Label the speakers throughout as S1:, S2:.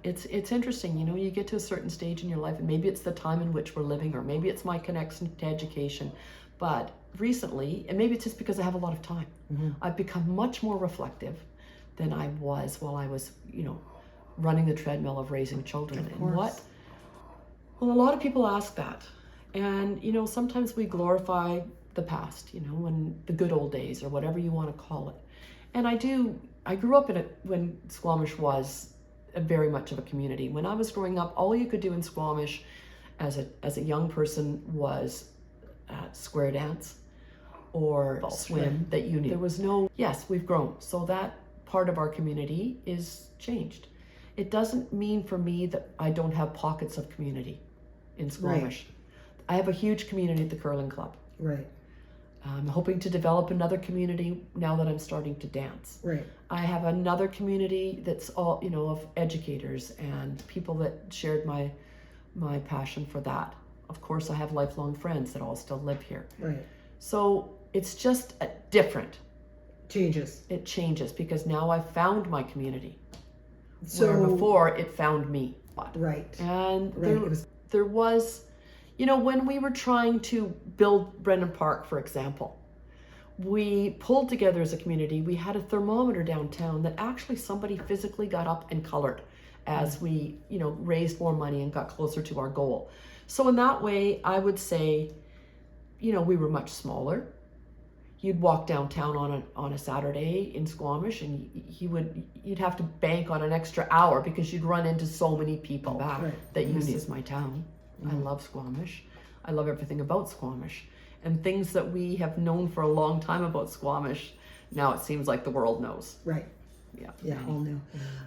S1: It's interesting, you know, you get to a certain stage in your life, and maybe it's the time in which we're living, or maybe it's my connection to education. But recently, and maybe it's just because I have a lot of time, I've become much more reflective than I was while I was, you know, running the treadmill of raising children.
S2: Of
S1: And
S2: course.
S1: well, a lot of people ask that. And, you know, sometimes we glorify the past, you know, when the good old days, or whatever you want to call it. And I grew up when Squamish was very much of a community. When I was growing up, all you could do in Squamish as a young person was square dance or swim that you knew. There was no, yes, we've grown. So that part of our community is changed. It doesn't mean for me that I don't have pockets of community in Squamish. I have a huge community at the curling club.
S2: Right.
S1: I'm hoping to develop another community now that I'm starting to dance.
S2: Right.
S1: I have another community that's all, you know, of educators and people that shared my passion for that. Of course, I have lifelong friends that all still live here.
S2: Right.
S1: So it's just different.
S2: Changes.
S1: It changes because now I've found my community.
S2: So
S1: where before it found me.
S2: Right.
S1: And
S2: Right.
S1: there was, you know, when we were trying to build Brennan Park, for example, we pulled together as a community. We had a thermometer downtown that actually somebody physically got up and colored as we, you know, raised more money and got closer to our goal. So in that way, I would say, you know, we were much smaller. You'd walk downtown on a Saturday in Squamish, and you'd have to bank on an extra hour because you'd run into so many people that this is my town. I love Squamish. I love everything about Squamish, and things that we have known for a long time about Squamish. Now it seems like the world knows.
S2: Right.
S1: Yeah.
S2: Yeah. All new.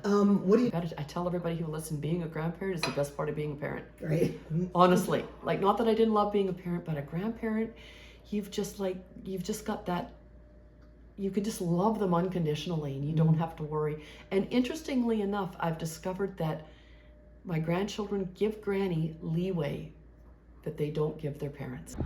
S2: What do you?
S1: I tell everybody who listens, being a grandparent is the best part of being a parent.
S2: Right.
S1: Honestly, like, not that I didn't love being a parent, but a grandparent, you've just got that. You can just love them unconditionally, and you don't have to worry. And interestingly enough, I've discovered that my grandchildren give Granny leeway that they don't give their parents.